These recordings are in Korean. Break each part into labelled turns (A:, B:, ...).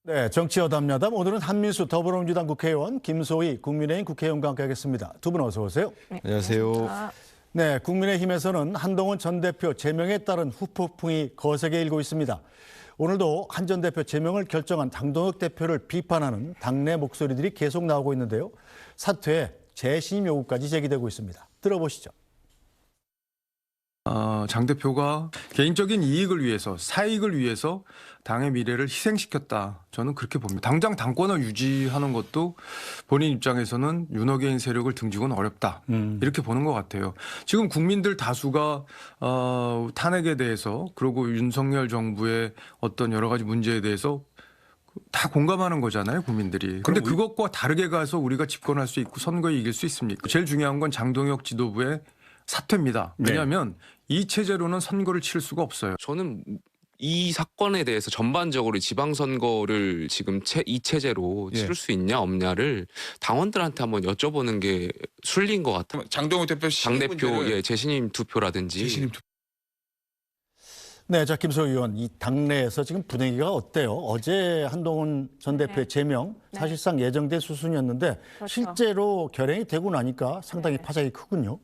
A: 네, 정치여담야담 오늘은 한민수 더불어민주당 국회의원, 김소희 국민의힘 국회의원과 함께하겠습니다. 두 분 어서 오세요.
B: 네,
C: 안녕하세요.
A: 네, 국민의힘에서는 한동훈 전 대표 제명에 따른 후폭풍이 거세게 일고 있습니다. 오늘도 한 전 대표 제명을 결정한 장동혁 대표를 비판하는 당내 목소리들이 계속 나오고 있는데요. 사퇴에 재신임 요구까지 제기되고 있습니다. 들어보시죠.
C: 장 대표가 개인적인 이익을 위해서, 사익을 위해서 당의 미래를 희생시켰다. 저는 그렇게 봅니다. 당장 당권을 유지하는 것도 본인 입장에서는 윤호개인 세력을 등지고는 어렵다. 이렇게 보는 것 같아요. 지금 국민들 다수가 탄핵에 대해서 그리고 윤석열 정부의 어떤 여러 가지 문제에 대해서 다 공감하는 거잖아요, 국민들이. 근데 그것과 다르게 가서 우리가 집권할 수 있고 선거에 이길 수 있습니까? 제일 중요한 건 장동혁 지도부의 사퇴입니다. 왜냐하면 이 체제로는 선거를 치를 수가 없어요.
B: 저는 이 사건에 대해서 전반적으로 지방선거를 지금 이 체제로 치를 수 있냐 없냐를 당원들한테 한번 여쭤보는 게 순리인 것 같아요.
D: 장동훈 대표
B: 당대표 재신임 투표라든지.
D: 재신임 투표.
A: 네, 자 김소희 의원, 이 당내에서 지금 분위기가 어때요? 어제 한동훈 전 대표의 제명 사실상 예정된 수순이었는데 실제로 결행이 되고 나니까 상당히 파장이 크군요.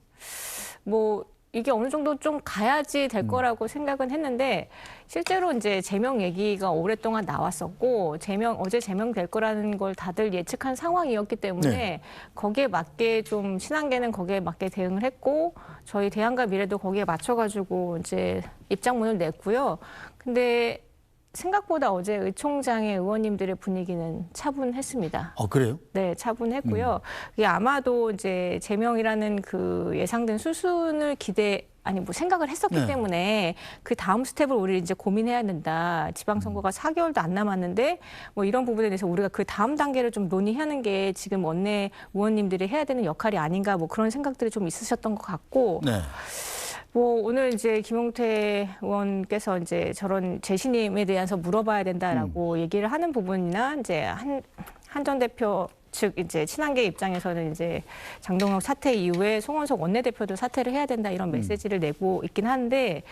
E: 뭐 이게 어느 정도 좀 가야지 될 거라고 생각은 했는데 실제로 이제 제명 얘기가 오랫동안 나왔었고 어제 제명될 거라는 걸 다들 예측한 상황이었기 때문에 거기에 맞게 좀 친한계는 거기에 맞게 대응을 했고 저희 대안과 미래도 거기에 맞춰가지고 이제 입장문을 냈고요. 근데 생각보다 어제 의총장의 의원님들의 분위기는 차분했습니다.
A: 그래요?
E: 네, 차분했고요. 이게 아마도 이제 제명이라는 그 예상된 수순을 생각을 했었기 때문에 그 다음 스텝을 우리 이제 고민해야 된다. 지방선거가 4개월도 안 남았는데 뭐 이런 부분에 대해서 우리가 그 다음 단계를 좀 논의하는 게 지금 원내 의원님들이 해야 되는 역할이 아닌가 뭐 그런 생각들이 좀 있으셨던 것 같고.
A: 네.
E: 뭐 오늘 이제 김용태 의원께서 이제 저런 재신임에 대해서 물어봐야 된다라고 얘기를 하는 부분이나 이제 한 전 대표 즉 이제 친한계 입장에서는 이제 장동혁 사퇴 이후에 송원석 원내대표도 사퇴를 해야 된다 이런 메시지를 내고 있긴 한데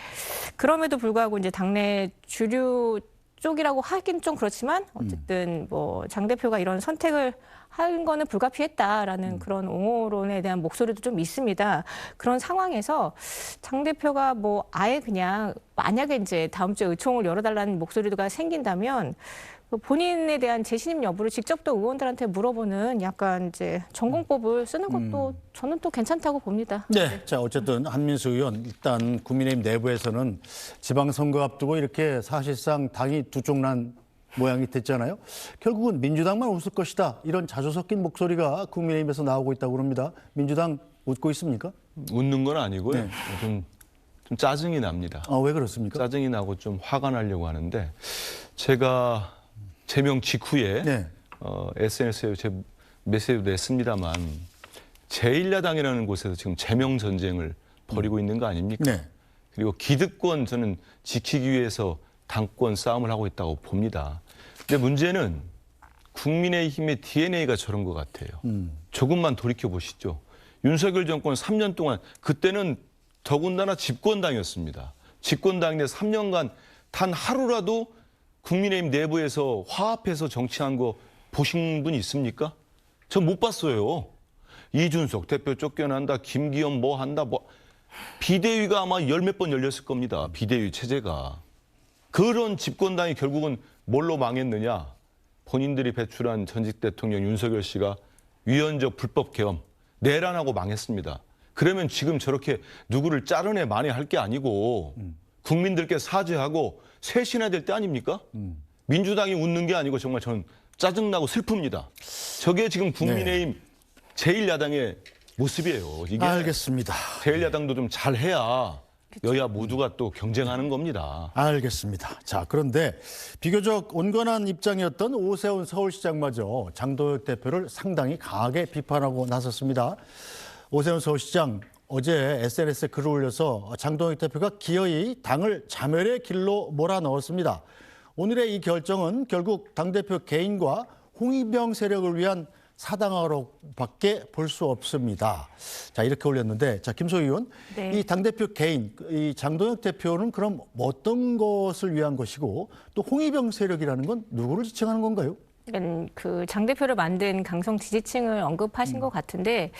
E: 그럼에도 불구하고 이제 당내 주류 쪽이라고 하긴 좀 그렇지만 어쨌든 뭐 장 대표가 이런 선택을 한 거는 불가피했다라는 그런 옹호론에 대한 목소리도 좀 있습니다. 그런 상황에서 장 대표가 뭐 아예 그냥 만약에 이제 다음 주에 의총을 열어달라는 목소리가 생긴다면 본인에 대한 재신임 여부를 직접 또 의원들한테 물어보는 약간 이제 전공법을 쓰는 것도 저는 또 괜찮다고 봅니다.
A: 네, 자 어쨌든 한민수 의원 일단 국민의힘 내부에서는 지방선거 앞두고 이렇게 사실상 당이 두 쪽 난 모양이 됐잖아요. 결국은 민주당만 웃을 것이다. 이런 자주 섞인 목소리가 국민의힘에서 나오고 있다고 합니다. 민주당 웃고 있습니까?
F: 웃는 건 아니고요. 좀 짜증이 납니다.
A: 왜 그렇습니까?
F: 짜증이 나고 좀 화가 나려고 하는데 제가 제명 직후에 SNS에 제 메시지도 냈습니다만 제1야당이라는 곳에서 지금 제명 전쟁을 벌이고 있는 거 아닙니까?
A: 네.
F: 그리고 기득권 저는 지키기 위해서 당권 싸움을 하고 있다고 봅니다. 근데 문제는 국민의힘의 DNA가 저런 것 같아요. 조금만 돌이켜 보시죠. 윤석열 정권 3년 동안 그때는 더군다나 집권당이었습니다. 집권당인데 3년간 단 하루라도 국민의힘 내부에서 화합해서 정치한 거 보신 분 있습니까? 전 못 봤어요. 이준석 대표 쫓겨난다, 김기현 뭐 한다, 비대위가 아마 열 몇 번 열렸을 겁니다. 비대위 체제가. 그런 집권당이 결국은 뭘로 망했느냐? 본인들이 배출한 전직 대통령 윤석열 씨가 위헌적 불법 계엄, 내란하고 망했습니다. 그러면 지금 저렇게 누구를 자르네 마네 할 게 아니고 국민들께 사죄하고 쇄신해야 될 때 아닙니까? 민주당이 웃는 게 아니고 정말 저는 짜증나고 슬픕니다. 저게 지금 국민의힘 제1야당의 모습이에요. 이게
A: 알겠습니다.
F: 제1야당도 좀 잘해야 여야 모두가 또 경쟁하는 겁니다.
A: 알겠습니다. 자, 그런데 비교적 온건한 입장이었던 오세훈 서울시장마저 장동혁 대표를 상당히 강하게 비판하고 나섰습니다. 오세훈 서울시장 어제 SNS에 글을 올려서 장동혁 대표가 기어이 당을 자멸의 길로 몰아넣었습니다. 오늘의 이 결정은 결국 당대표 개인과 홍위병 세력을 위한 사당화로밖에 볼 수 없습니다. 자, 이렇게 올렸는데, 자, 김소희 의원,
E: 네.
A: 이 당대표 개인, 이 장동혁 대표는 그럼 어떤 것을 위한 것이고 또 홍위병 세력이라는 건 누구를 지칭하는 건가요?
E: 그 장 대표를 만든 강성 지지층을 언급하신 것 같은데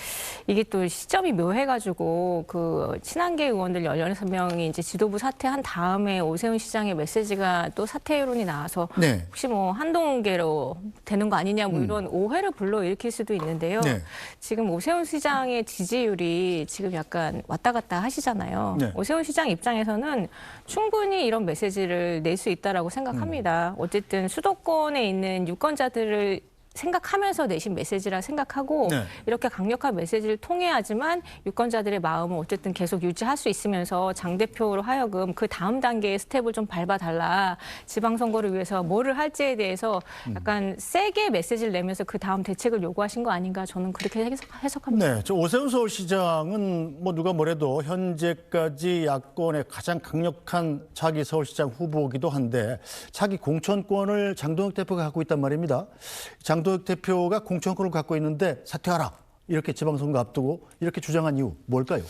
E: 이게 또 시점이 묘해가지고 그 친한계 의원들 16명이 이제 지도부 사퇴한 다음에 오세훈 시장의 메시지가 또 사퇴 여론이 나와서
A: 네.
E: 혹시 뭐 한동훈계로 되는 거 아니냐 뭐 이런 오해를 불러일으킬 수도 있는데요.
A: 네.
E: 지금 오세훈 시장의 지지율이 지금 약간 왔다 갔다 하시잖아요.
A: 네.
E: 오세훈 시장 입장에서는 충분히 이런 메시지를 낼 수 있다라고 생각합니다. 어쨌든 수도권에 있는 유권자들을 생각하면서 내신 메시지라 생각하고
A: 네.
E: 이렇게 강력한 메시지를 통해야지만 유권자들의 마음을 어쨌든 계속 유지할 수 있으면서 장 대표로 하여금 그 다음 단계의 스텝을 좀 밟아달라. 지방선거를 위해서 뭐를 할지에 대해서 약간 세게 메시지를 내면서 그 다음 대책을 요구하신 거 아닌가 저는 그렇게 해석합니다.
A: 네, 저 오세훈 서울시장은 뭐 누가 뭐래도 현재까지 야권의 가장 강력한 차기 서울시장 후보이기도 한데 차기 공천권을 장동혁 대표가 갖고 있단 말입니다. 장동혁 대표가 공천권을 갖고 있는데 사퇴하라 이렇게 지방선거 앞두고 이렇게 주장한 이유 뭘까요?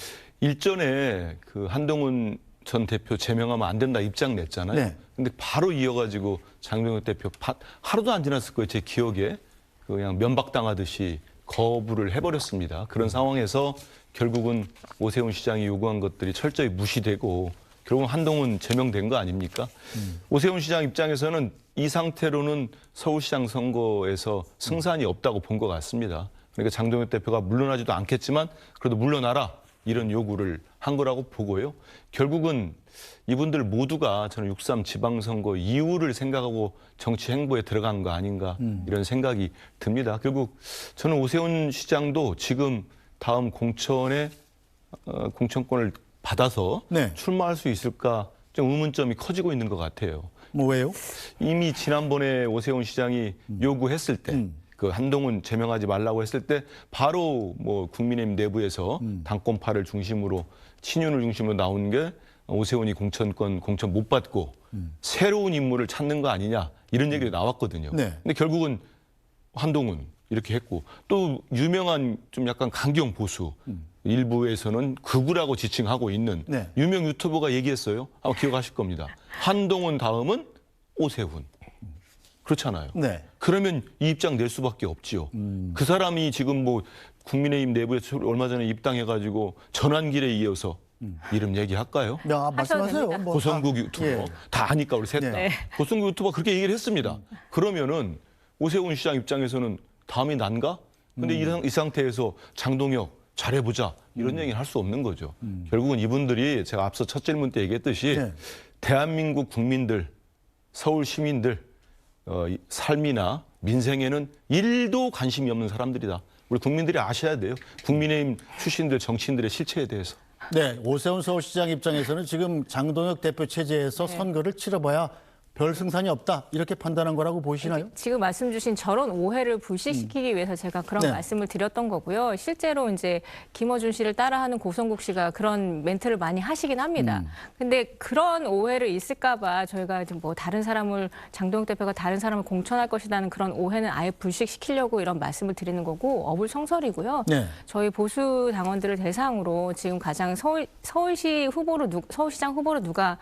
F: 일전에 그 한동훈 전 대표 제명하면 안 된다 입장 냈잖아요.
A: 네.
F: 근데 바로 이어가지고 장동혁 대표 하루도 안 지났을 거예요. 제 기억에 그냥 면박당하듯이 거부를 해버렸습니다. 그런 상황에서 결국은 오세훈 시장이 요구한 것들이 철저히 무시되고 결국은 한동훈 제명된 거 아닙니까? 오세훈 시장 입장에서는 이 상태로는 서울시장 선거에서 승산이 없다고 본 것 같습니다. 그러니까 장동혁 대표가 물러나지도 않겠지만 그래도 물러나라 이런 요구를 한 거라고 보고요. 결국은 이분들 모두가 저는 6.3 지방선거 이후를 생각하고 정치 행보에 들어간 거 아닌가 이런 생각이 듭니다. 결국 저는 오세훈 시장도 지금 다음 공천에 공천권을 받아서
A: 네.
F: 출마할 수 있을까 좀 의문점이 커지고 있는 것 같아요.
A: 뭐 왜요?
F: 이미 지난번에 오세훈 시장이 요구했을 때, 그 한동훈 제명하지 말라고 했을 때 바로 뭐 국민의힘 내부에서 당권파를 중심으로 친윤을 중심으로 나온 게 오세훈이 공천 못 받고 새로운 인물을 찾는 거 아니냐 이런 얘기가 나왔거든요.
A: 네.
F: 근데 결국은 한동훈 이렇게 했고 또 유명한 좀 약간 강경 보수 일부에서는 극우라고 지칭하고 있는
A: 네.
F: 유명 유튜버가 얘기했어요. 아마 기억하실 겁니다. 한동훈 다음은 오세훈. 그렇잖아요.
A: 네.
F: 그러면 이 입장 낼 수밖에 없지요. 그 사람이 지금 뭐 국민의힘 내부에 얼마 전에 입당해가지고 전환길에 이어서 이름 얘기할까요?
A: 네, 말씀하세요.
E: 됩니다.
A: 뭐
F: 고성국
A: 다,
F: 유튜버
A: 예.
F: 다 아니까 우리 셋 다.
A: 네.
F: 고성국 유튜버 그렇게 얘기를 했습니다. 그러면은 오세훈 시장 입장에서는 다음이 난가? 근데 이 상태에서 장동혁 잘해보자 이런 얘기는 할 수 없는 거죠. 결국은 이분들이 제가 앞서 첫 질문 때 얘기했듯이
A: 네.
F: 대한민국 국민들, 서울 시민들 삶이나 민생에는 1도 관심이 없는 사람들이다. 우리 국민들이 아셔야 돼요. 국민의힘 출신들 정치인들의 실체에 대해서.
A: 네, 오세훈 서울시장 입장에서는 지금 장동혁 대표 체제에서 선거를 치러봐야 별 승산이 없다 이렇게 판단한 거라고 보시나요?
E: 지금 말씀 주신 저런 오해를 불식시키기 위해서 제가 그런
A: 네.
E: 말씀을 드렸던 거고요. 실제로 이제 김어준 씨를 따라하는 고성국 씨가 그런 멘트를 많이 하시긴 합니다. 근데 그런 오해를 있을까 봐 저희가 뭐 다른 사람을 장동혁 대표가 다른 사람을 공천할 것이라는 그런 오해는 아예 불식시키려고 이런 말씀을 드리는 거고 어불성설이고요.
A: 네.
E: 저희 보수 당원들을 대상으로 지금 가장 서울시장 후보로 누가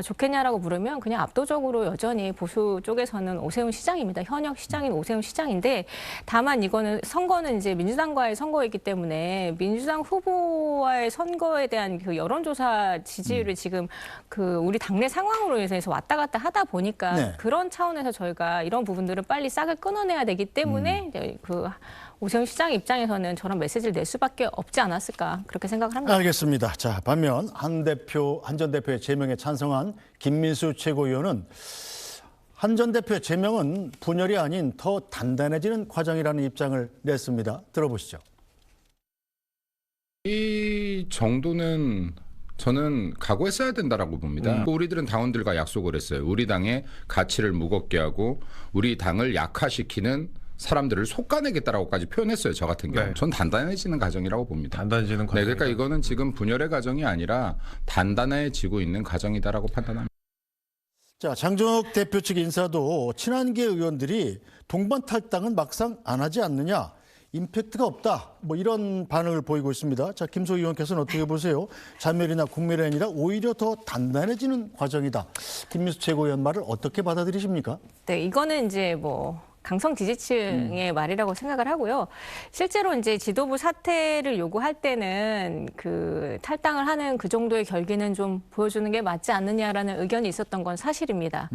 E: 좋겠냐라고 물으면 그냥 압도적으로 여전히 보수 쪽에서는 오세훈 시장입니다. 현역 시장인 오세훈 시장인데 다만 이거는 선거는 이제 민주당과의 선거이기 때문에 민주당 후보와의 선거에 대한 그 여론조사 지지율이 지금 그 우리 당내 상황으로 인해서 왔다 갔다 하다 보니까
A: 네.
E: 그런 차원에서 저희가 이런 부분들은 빨리 싹을 끊어내야 되기 때문에 이제 그 오세훈 시장 입장에서는 저런 메시지를 낼 수밖에 없지 않았을까 그렇게 생각을 합니다.
A: 알겠습니다. 자, 반면 한 전 대표의 제명에 찬성한 김민수 최고위원은 한 전 대표의 제명은 분열이 아닌 더 단단해지는 과정이라는 입장을 냈습니다. 들어보시죠.
D: 이 정도는 저는 각오했어야 된다라고 봅니다. 우리들은 당원들과 약속을 했어요. 우리 당의 가치를 무겁게 하고 우리 당을 약화시키는 사람들을 솎아내겠다라고까지 표현했어요. 저 같은 경우.
C: 네.
D: 전 단단해지는 과정이라고 봅니다.
C: 단단해지는
D: 네,
C: 과정.
D: 그러니까 이거는 지금 분열의 과정이 아니라 단단해지고 있는 과정이다라고 판단합니다.
A: 자, 장동혁 대표 측 인사도 친한계 의원들이 동반 탈당은 막상 안 하지 않느냐 임팩트가 없다. 뭐 이런 반응을 보이고 있습니다. 자, 김소 의원께서는 어떻게 보세요? 자멸이나 국민이 아니라 오히려 더 단단해지는 과정이다. 김민수 최고위원 말을 어떻게 받아들이십니까?
E: 네, 이거는 이제 뭐 강성 지지층의 말이라고 생각을 하고요. 실제로 이제 지도부 사퇴를 요구할 때는 그 탈당을 하는 그 정도의 결기는 좀 보여주는 게 맞지 않느냐라는 의견이 있었던 건 사실입니다.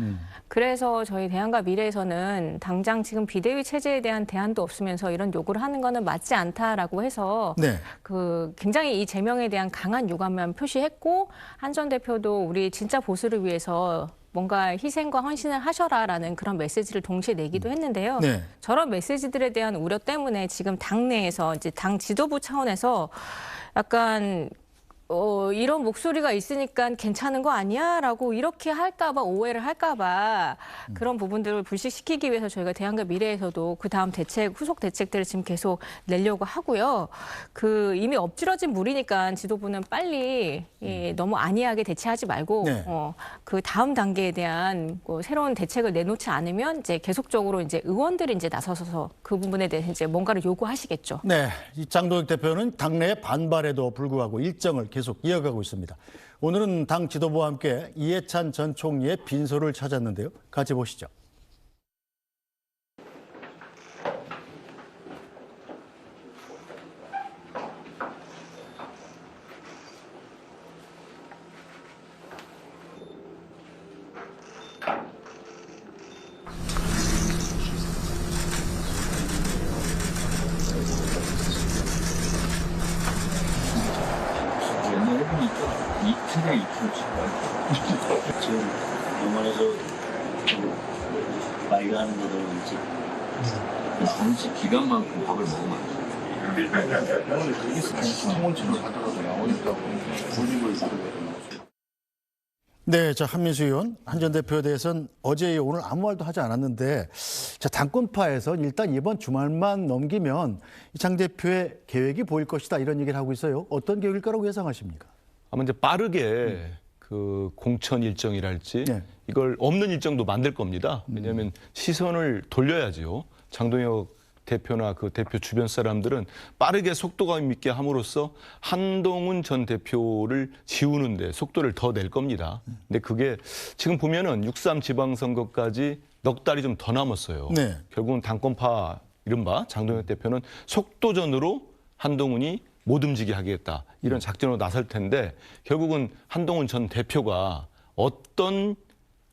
E: 그래서 저희 대안과 미래에서는 당장 지금 비대위 체제에 대한 대안도 없으면서 이런 요구를 하는 거는 맞지 않다라고 해서
A: 네.
E: 그 굉장히 이 제명에 대한 강한 유감만 표시했고 한 전 대표도 우리 진짜 보수를 위해서 뭔가 희생과 헌신을 하셔라라는 그런 메시지를 동시에 내기도 했는데요.
A: 네.
E: 저런 메시지들에 대한 우려 때문에 지금 당내에서 이제 당 지도부 차원에서 약간 이런 목소리가 있으니까 괜찮은 거 아니야?라고 이렇게 할까봐 오해를 할까봐 그런 부분들을 불식시키기 위해서 저희가 대안과 미래에서도 그 다음 대책, 후속 대책들을 지금 계속 내려고 하고요. 그 이미 엎질러진 물이니까 지도부는 빨리 너무 안이하게 대처하지 말고
A: 네.
E: 그 다음 단계에 대한 새로운 대책을 내놓지 않으면 이제 계속적으로 이제 의원들이 이제 나서서 그 부분에 대해서 이제 뭔가를 요구하시겠죠.
A: 네, 이 장동혁 대표는 당내의 반발에도 불구하고 일정을 계속 이어가고 있습니다. 오늘은 당 지도부와 함께 이해찬 전 총리의 빈소를 찾았는데요. 같이 보시죠.
G: 옛날에 보니까 이틀에 이틀 치고 지금 병원에서 나이가 하는 거로 이제 잠시 기간만큼 밥을 먹으면 안 돼. 통원치료 받아가지고 나오니까 돌리고 있거든요.
A: 네, 자 한민수 의원, 한 전 대표에 대해서는 어제 오늘 아무 말도 하지 않았는데 자 당권파에서 일단 이번 주말만 넘기면 이 장 대표의 계획이 보일 것이다 이런 얘기를 하고 있어요. 어떤 계획일 거라고 예상하십니까?
F: 아마 이제 빠르게 그 공천 일정이랄지
A: 네.
F: 이걸 없는 일정도 만들 겁니다. 왜냐하면 시선을 돌려야죠. 장동혁 대표나 그 대표 주변 사람들은 빠르게 속도감 있게 함으로써 한동훈 전 대표를 지우는데 속도를 더 낼 겁니다. 근데 그게 지금 보면은 6.3 지방선거까지 넉 달이 좀 더 남았어요.
A: 네.
F: 결국은 당권파 이른바 장동혁 대표는 속도전으로 한동훈이 못 움직이게 하겠다. 이런 작전으로 나설 텐데 결국은 한동훈 전 대표가 어떤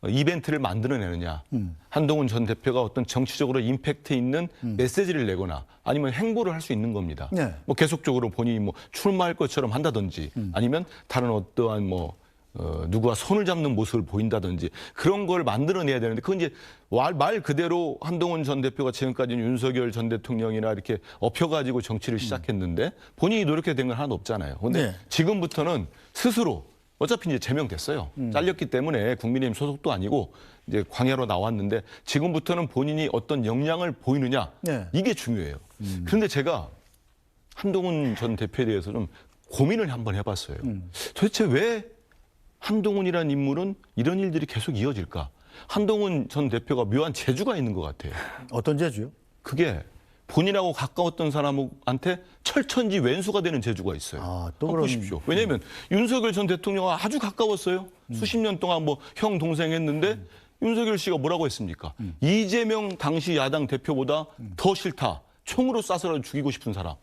F: 이벤트를 만들어내느냐. 한동훈 전 대표가 어떤 정치적으로 임팩트 있는 메시지를 내거나 아니면 행보를 할 수 있는 겁니다.
A: 네.
F: 뭐 계속적으로 본인이 뭐 출마할 것처럼 한다든지 아니면 다른 어떠한 뭐 누구와 손을 잡는 모습을 보인다든지 그런 걸 만들어내야 되는데 그건 이제 말 그대로 한동훈 전 대표가 지금까지는 윤석열 전 대통령이나 이렇게 엎혀가지고 정치를 시작했는데 본인이 노력해야 된 건 하나도 없잖아요. 근데
A: 네.
F: 지금부터는 스스로 어차피 이제 제명됐어요. 잘렸기 때문에 국민의힘 소속도 아니고 이제 광야로 나왔는데 지금부터는 본인이 어떤 역량을 보이느냐
A: 네.
F: 이게 중요해요. 그런데 제가 한동훈 전 대표에 대해서 좀 고민을 한번 해봤어요. 도대체 왜 한동훈이라는 인물은 이런 일들이 계속 이어질까? 한동훈 전 대표가 묘한 재주가 있는 것 같아요.
A: 어떤 재주요?
F: 그게 본인하고 가까웠던 사람한테 철천지 왼수가 되는 재주가 있어요.
A: 아, 또
F: 한번
A: 그런-
F: 보십시오. 왜냐하면 윤석열 전 대통령과 아주 가까웠어요. 수십 년 동안 뭐 형 동생 했는데 윤석열 씨가 뭐라고 했습니까? 이재명 당시 야당 대표보다 더 싫다. 총으로 쏴서라도 죽이고 싶은 사람.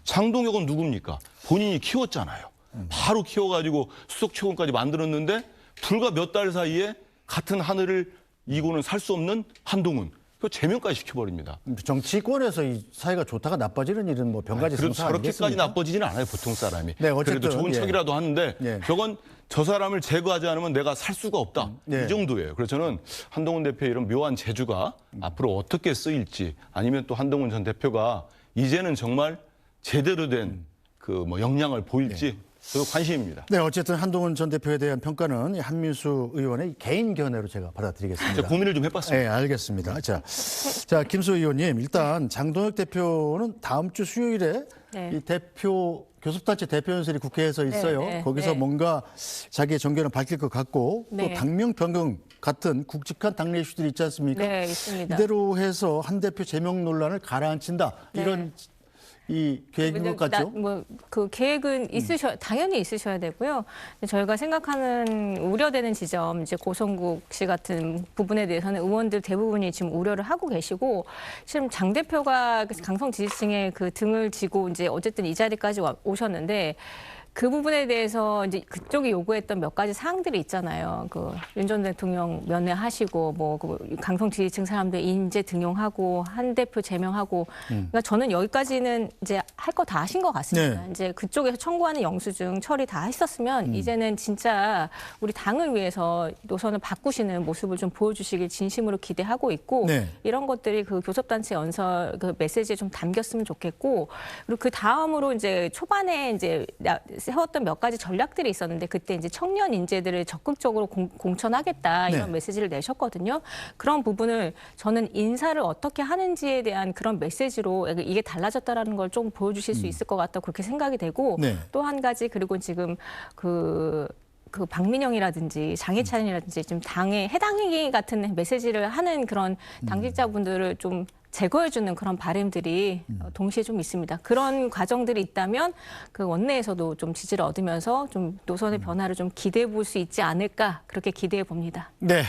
F: 장동혁은 누굽니까? 본인이 키웠잖아요. 바로 키워가지고 수석 최고까지 만들었는데 불과 몇 달 사이에 같은 하늘을 이고는 살 수 없는 한동훈. 그 제명까지 시켜버립니다.
A: 정치권에서 이 사이가 좋다가 나빠지는 일은 뭐 병가지
F: 그래도
A: 상사
F: 저렇게까지
A: 아니겠습니까?
F: 나빠지지는 않아요, 보통 사람이.
A: 네, 어쨌든,
F: 그래도 좋은
A: 예.
F: 척이라도 하는데
A: 예.
F: 저건 저 사람을 제거하지 않으면 내가 살 수가 없다.
A: 예.
F: 이 정도예요. 그래서 저는 한동훈 대표의 이런 묘한 재주가 앞으로 어떻게 쓰일지 아니면 또 한동훈 전 대표가 이제는 정말 제대로 된 그 뭐 역량을 보일지 저도 관심입니다.
A: 네, 어쨌든 한동훈 전 대표에 대한 평가는 이 한민수 의원의 개인 견해로 제가 받아들이겠습니다.
F: 제가 고민을 좀 해봤습니다.
A: 네, 알겠습니다. 자, 김수 의원님, 일단 장동혁 대표는 다음 주 수요일에
E: 네.
A: 이 대표 교섭단체 대표연설이 국회에서 있어요.
E: 네,
A: 거기서
E: 네.
A: 뭔가 자기의 정견을 밝힐 것 같고
E: 네.
A: 또 당명 변경 같은 굵직한 당내 이슈들이 있지 않습니까?
E: 네, 있습니다.
A: 이대로 해서 한 대표 제명 논란을 가라앉힌다
E: 네.
A: 이런 이 계획인 것 같죠?
E: 그 계획은 당연히 있으셔야 되고요. 저희가 생각하는 우려되는 지점, 이제 고성국 씨 같은 부분에 대해서는 의원들 대부분이 지금 우려를 하고 계시고, 지금 장 대표가 강성 지지층의 그 등을 지고 이제 어쨌든 이 자리까지 오셨는데. 그 부분에 대해서 이제 그쪽이 요구했던 몇 가지 사항들이 있잖아요. 그 윤 전 대통령 면회하시고 그 강성 지지층 사람들 인재 등용하고 한 대표 제명하고. 그러니까 저는 여기까지는 이제 할 거 다 하신 것 같습니다.
A: 네.
E: 이제 그쪽에서 청구하는 영수증 처리 다 했었으면 이제는 진짜 우리 당을 위해서 노선을 바꾸시는 모습을 좀 보여주시길 진심으로 기대하고 있고
A: 네.
E: 이런 것들이 그 교섭단체 연설 그 메시지에 좀 담겼으면 좋겠고 그리고 그 다음으로 이제 초반에 이제 세웠던 몇 가지 전략들이 있었는데 그때 이제 청년 인재들을 적극적으로 공천하겠다 이런
A: 네.
E: 메시지를 내셨거든요. 그런 부분을 저는 인사를 어떻게 하는지에 대한 그런 메시지로 이게 달라졌다라는 걸 좀 보여주실 수 있을 것 같다 그렇게 생각이 되고
A: 네.
E: 또 한 가지 그리고 지금 그 박민영이라든지 장혜찬이라든지 좀 당의 해당행위 같은 메시지를 하는 그런 당직자분들을 좀 제거해주는 그런 바람들이 동시에 좀 있습니다. 그런 과정들이 있다면 그 원내에서도 좀 지지를 얻으면서 좀 노선의 변화를 좀 기대해 볼 수 있지 않을까 그렇게 기대해 봅니다.
A: 네.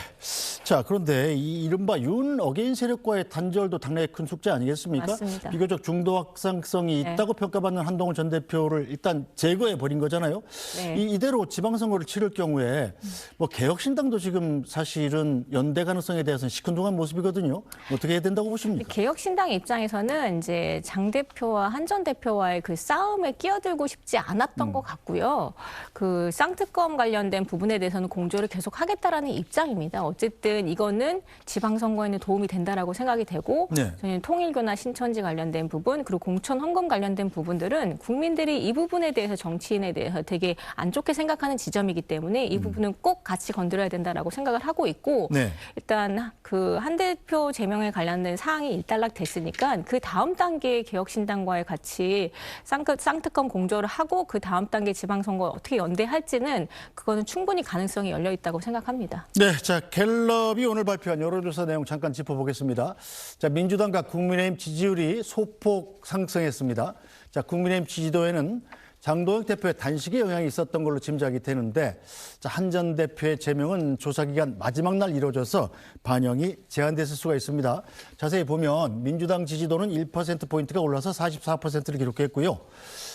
A: 자, 그런데 이 이른바 윤 어게인 세력과의 단절도 당내의 큰 숙제 아니겠습니까?
E: 맞습니다.
A: 비교적 중도 확산성이
E: 네.
A: 있다고 평가받는 한동훈 전 대표를 일단 제거해 버린 거잖아요.
E: 네.
A: 이대로 지방선거를 치를 경우에 뭐 개혁신당도 지금 사실은 연대 가능성에 대해서는 시큰둥한 모습이거든요. 어떻게 해야 된다고 보십니까?
E: 개혁신당 입장에서는 이제 장 대표와 한 전 대표와의 그 싸움에 끼어들고 싶지 않았던 것 같고요. 그 쌍특검 관련된 부분에 대해서는 공조를 계속 하겠다라는 입장입니다. 어쨌든 이거는 지방선거에는 도움이 된다라고 생각이 되고
A: 네.
E: 저희는 통일교나 신천지 관련된 부분 그리고 공천 헌금 관련된 부분들은 국민들이 이 부분에 대해서 정치인에 대해서 되게 안 좋게 생각하는 지점이기 때문에 이 부분은 꼭 같이 건드려야 된다라고 생각을 하고 있고
A: 네.
E: 일단 그 한 대표 제명에 관련된 사항이 일단락 됐으니까 그 다음 단계의 개혁신당과의 같이 쌍특검 공조를 하고 그 다음 단계 지방선거 어떻게 연대할지는 그거는 충분히 가능성이 열려 있다고 생각합니다.
A: 네, 자 갤럽이 오늘 발표한 여론조사 내용 잠깐 짚어보겠습니다. 자 민주당과 국민의힘 지지율이 소폭 상승했습니다. 자 국민의힘 지지도에는 장도혁 대표의 단식에 영향이 있었던 걸로 짐작이 되는데 한 전 대표의 제명은 조사 기간 마지막 날 이루어져서 반영이 제한됐을 수가 있습니다. 자세히 보면 민주당 지지도는 1%포인트가 올라서 44%를 기록했고요.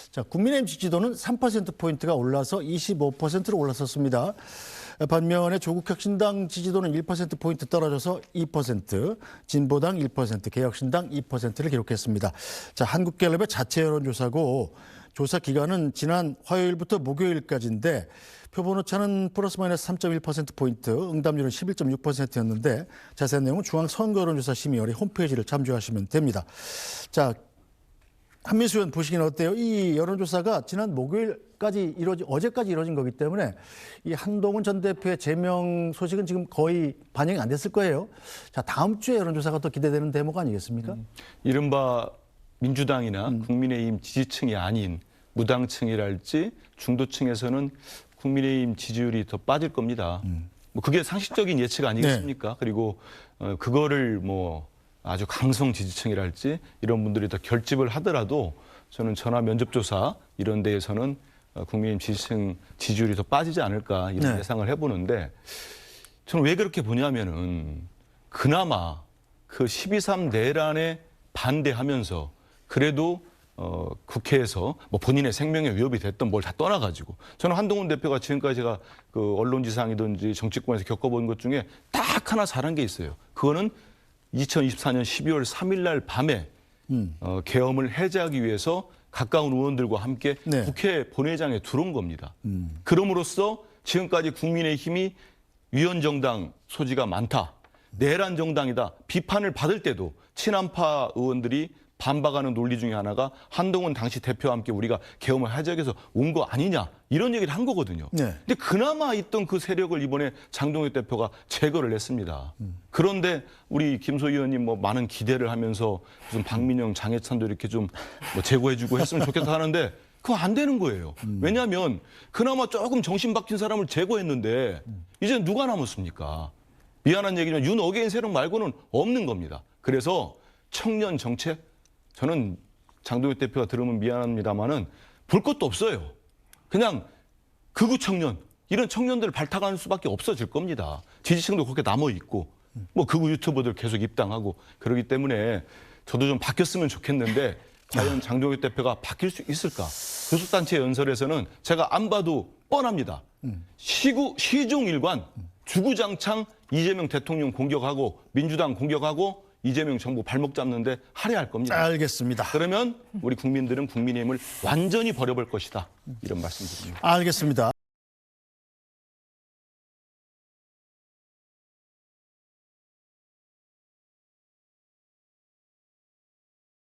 A: 자, 국민의힘 지지도는 3%포인트가 올라서 25%로 올랐었습니다. 반면에 조국혁신당 지지도는 1%포인트 떨어져서 2%, 진보당 1%, 개혁신당 2%를 기록했습니다. 자, 한국갤럽의 자체 여론조사고 조사 기간은 지난 화요일부터 목요일까지인데 표본 오차는 플러스 마이너스 3.1%포인트, 응답률은 11.6%였는데 자세한 내용은 중앙선거여론조사심의원회 홈페이지를 참조하시면 됩니다. 자, 한민수 의원 보시기는 어때요? 이 여론조사가 지난 목요일까지 어제까지 이루어진 거기 때문에 이 한동훈 전 대표의 제명 소식은 지금 거의 반영이 안 됐을 거예요. 자, 다음 주에 여론조사가 또 기대되는 대목 아니겠습니까?
F: 이른바 민주당이나 국민의힘 지지층이 아닌 무당층이랄지 중도층에서는 국민의힘 지지율이 더 빠질 겁니다. 뭐 그게 상식적인 예측 아니겠습니까?
A: 네.
F: 그리고 그거를 뭐 아주 강성 지지층이랄지 이런 분들이 더 결집을 하더라도 저는 전화 면접조사 이런 데에서는 국민의힘 지지층 지지율이 더 빠지지 않을까 이런
A: 네.
F: 예상을 해보는데 저는 왜 그렇게 보냐면은 그나마 그 12.3 내란에 반대하면서 그래도 국회에서 뭐 본인의 생명에 위협이 됐던 뭘 다 떠나가지고 저는 한동훈 대표가 지금까지 제가 그 언론지상이든지 정치권에서 겪어본 것 중에 딱 하나 잘한 게 있어요. 그거는 2024년 12월 3일 날 밤에 계엄을 해제하기 위해서 가까운 의원들과 함께
A: 네.
F: 국회 본회의장에 들어온 겁니다. 그럼으로써 지금까지 국민의힘이 위헌정당 소지가 많다. 내란 정당이다. 비판을 받을 때도 친한파 의원들이 반박하는 논리 중에 하나가 한동훈 당시 대표와 함께 우리가 계엄을 해제하기 위해서 온 거 아니냐 이런 얘기를 한 거거든요.
A: 네.
F: 근데 그나마 있던 그 세력을 이번에 장동혁 대표가 제거를 했습니다. 그런데 우리 김소 의원님 뭐 많은 기대를 하면서 무슨 박민영, 장혜찬도 이렇게 좀 뭐 제거해주고 했으면 좋겠다 하는데 그거 안 되는 거예요. 왜냐하면 그나마 조금 정신 박힌 사람을 제거했는데 이제 누가 남았습니까? 미안한 얘기지만 윤 어게인 세력 말고는 없는 겁니다. 그래서 청년 정책 저는 장동혁 대표가 들으면 미안합니다만은 볼 것도 없어요. 그냥 극우 청년 이런 청년들을 발탁하는 수밖에 없어질 겁니다. 지지층도 그렇게 남아 있고 뭐 극우 유튜버들 계속 입당하고 그러기 때문에 저도 좀 바뀌었으면 좋겠는데 과연 장동혁 대표가 바뀔 수 있을까? 교섭단체 연설에서는 제가 안 봐도 뻔합니다. 시중일관 주구장창 이재명 대통령 공격하고 민주당 공격하고 이재명 정부 발목 잡는데 할애할 겁니다.
A: 알겠습니다.
F: 그러면 우리 국민들은 국민의힘을 완전히 버려볼 것이다. 이런 말씀드립니다.
A: 알겠습니다.